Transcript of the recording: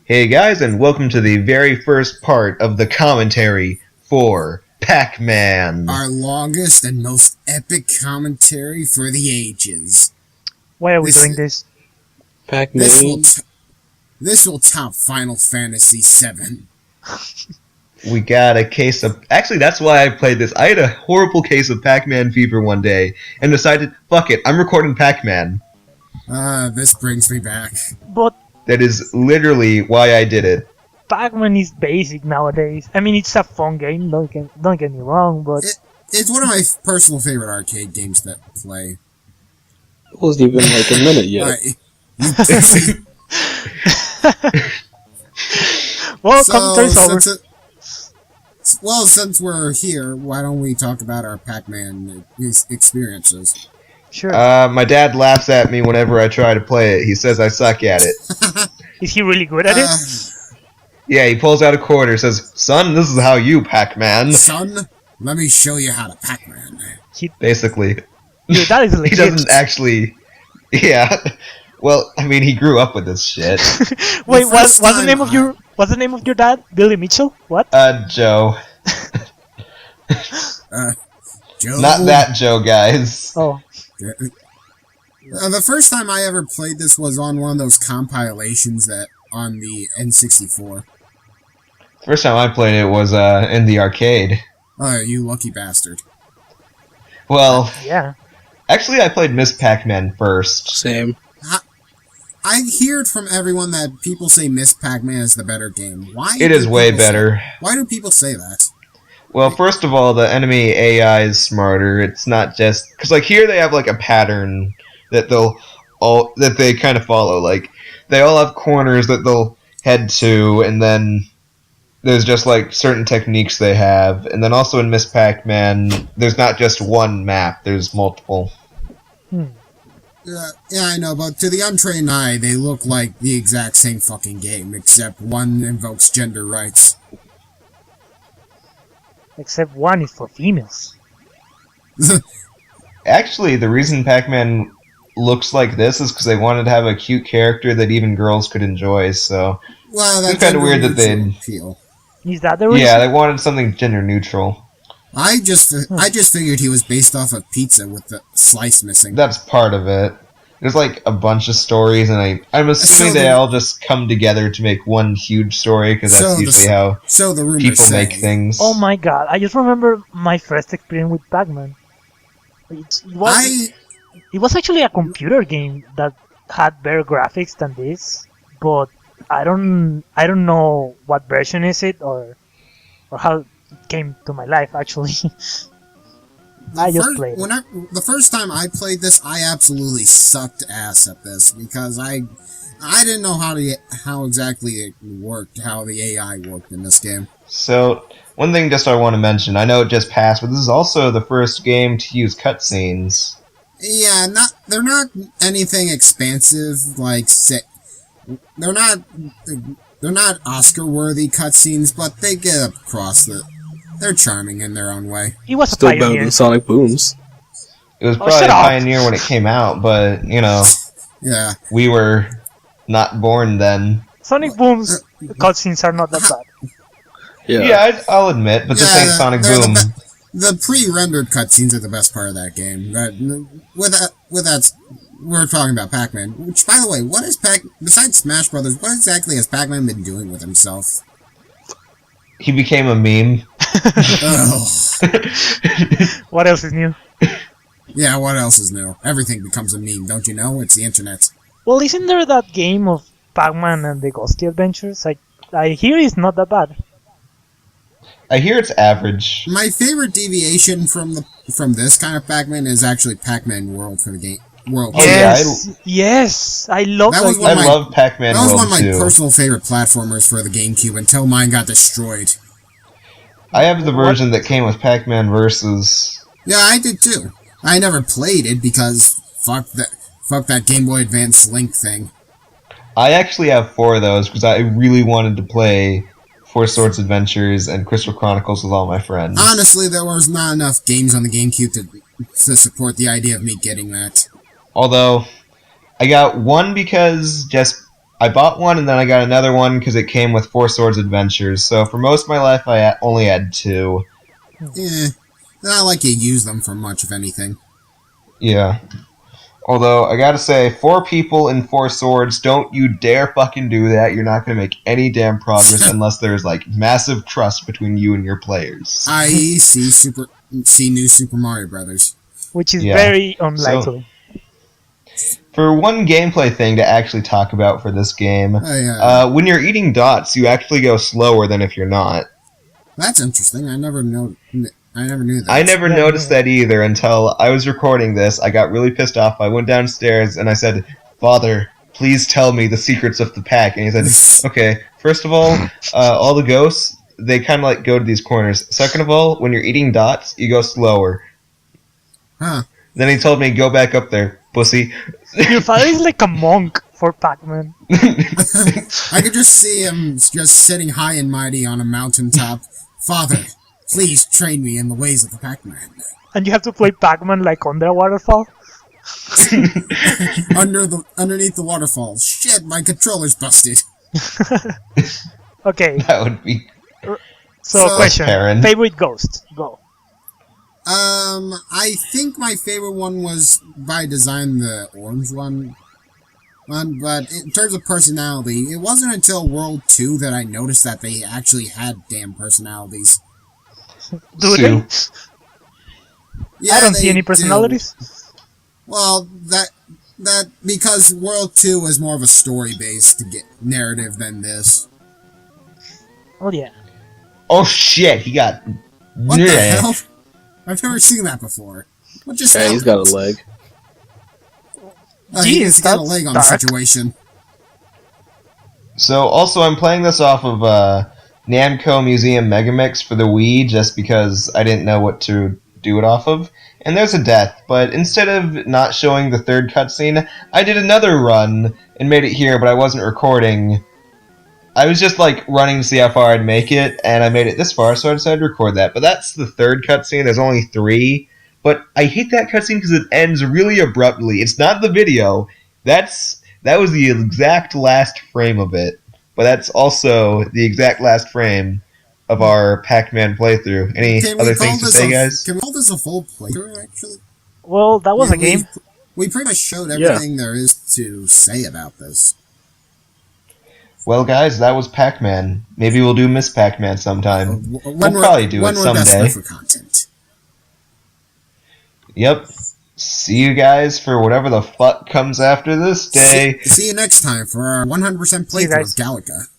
Hey guys, and welcome to the very first part of the commentary for Pac Man. Our longest and most epic commentary for the ages. Why are we doing this? Pac Man. This will top Final Fantasy VII. We got a case of... Actually, that's why I played this. I had a horrible case of Pac Man Fever one day, and decided, fuck it, I'm recording Pac Man. This brings me back. But That is literally why I did it. Pac Man is basic nowadays. I mean, it's a fun game, don't get me wrong, but... It's one of my personal favorite arcade games to play. It wasn't even like a minute yet. Well, commentary's over. Since we're here, why don't we talk about our Pac-Man experiences? Sure. My dad laughs at me whenever I try to play it. He says I suck at it. Is he really good at it? Yeah, he pulls out a quarter, says, "Son, this is how you Pac-Man." Son, let me show you how to Pac-Man. Basically. Dude, that is legit. He doesn't actually... Yeah. Well, I mean, he grew up with this shit. Wait, what's the name of your dad? Billy Mitchell? What? Joe. Joe. Not that Joe, guys. Oh. The first time I ever played this was on one of those compilations that on the N64. First time I played it was in the arcade. Oh, you lucky bastard. Well, Yeah. actually I played Miss Pac-Man first. Same. I heard from everyone that people say Miss Pac-Man is the better game. Why? It is way better. Why do people say that? Well, first of all, the enemy AI is smarter. It's not just... Because, like, here they have, like, a pattern that they kind of follow. Like, they all have corners that they'll head to, and then there's just, like, certain techniques they have. And then also in Miss Pac-Man, there's not just one map. There's multiple. Yeah, I know, but to the untrained eye, they look like the exact same fucking game, except one invokes gender rights. Except one is for females. Actually, the reason Pac-Man looks like this is because they wanted to have a cute character that even girls could enjoy, so... Well, that's kind of weird that they'd... Is that the reason? Yeah, they wanted something gender neutral. I just figured he was based off of pizza with the slice missing. That's part of it. There's like a bunch of stories, and I'm assuming they all just come together to make one huge story, because that's usually how people make things. Oh my god, I just remember my first experience with Pac Man. It was actually a computer game that had better graphics than this, but I don't know what version is it or how it came to my life actually. The first time I played this, I absolutely sucked ass at this because I didn't know how exactly it worked, how the AI worked in this game. So one thing just I want to mention, I know it just passed, but this is also the first game to use cutscenes. Yeah, they're not anything expansive like they're not Oscar-worthy cutscenes, but they get across they're charming in their own way. He was still a pioneer. better than Sonic Booms. It was probably a pioneer when it came out, but, you know, yeah, we were not born then. Sonic Boom's cutscenes are not that bad. Yeah, I'll admit, but this ain't Sonic Boom. The pre-rendered cutscenes are the best part of that game. We're talking about Pac-Man. Which, by the way, besides Smash Brothers, what exactly has Pac-Man been doing with himself? He became a meme. Oh. What else is new? Yeah, what else is new? Everything becomes a meme, don't you know? It's the internet. Well, isn't there that game of Pac-Man and the Ghosty Adventures? I hear it's not that bad. I hear it's average. My favorite deviation from this kind of Pac-Man is actually Pac-Man World for the game. World. Yes, I love that. I love Pac-Man World. That was one of my personal favorite platformers for the GameCube until mine got destroyed. I have the version that came with Pac-Man Versus. Yeah, I did too. I never played it because fuck that Game Boy Advance Link thing. I actually have 4 of those because I really wanted to play Four Swords Adventures and Crystal Chronicles with all my friends. Honestly, there was not enough games on the GameCube to support the idea of me getting that. Although, I got one because just I bought one and then I got another one because it came with Four Swords Adventures. So for most of my life, I only had 2. Yeah, not like you use them for much of anything. Yeah. Although, I gotta say, 4 people in 4 swords, don't you dare fucking do that. You're not gonna make any damn progress unless there's, like, massive trust between you and your players. I.e. see New Super Mario Brothers. Which is very unlikely. So, for one gameplay thing to actually talk about for this game, when you're eating dots, you actually go slower than if you're not. That's interesting. I never knew that. I never noticed that either until I was recording this. I got really pissed off. I went downstairs and I said, "Father, please tell me the secrets of the pack." And he said, "Okay, first of all the ghosts, they kind of like go to these corners. Second of all, when you're eating dots, you go slower." Huh. Then he told me, "Go back up there, pussy." Your father is like a monk for Pac Man. I could just see him just sitting high and mighty on a mountaintop. "Father, please train me in the ways of the Pac Man." And you have to play Pac Man like under a waterfall? Underneath the waterfall. Shit, my controller's busted. Okay. That would be... So question. Parent. Favorite ghost? Go. I think my favorite one was, by design, the orange one. But in terms of personality, it wasn't until World 2 that I noticed that they actually had damn personalities. Do they? Yeah, I don't see any personalities. Do. Well, that because World 2 was more of a story-based narrative than this. Oh yeah. Oh shit, he got... What the hell? I've never seen that before. What just happened? He's got a leg. He's got a leg on the situation. So, also, I'm playing this off of Namco Museum Megamix for the Wii, just because I didn't know what to do it off of. And there's a death, but instead of not showing the third cutscene, I did another run and made it here, but I wasn't recording. I was just, like, running to see how far I'd make it, and I made it this far, so I decided to record that. But that's the third cutscene. There's only 3. But I hate that cutscene because it ends really abruptly. It's not the video. That was the exact last frame of it. But that's also the exact last frame of our Pac Man playthrough. Any other things to say, guys? Can we call this a full playthrough, actually? Well, that was a game. We pretty much showed everything there is to say about this. Well, guys, that was Pac Man. Maybe we'll do Miss Pac Man sometime. We'll probably do it someday. For content. Yep. See you guys for whatever the fuck comes after this day. See you next time for our 100% playthrough of Galaga.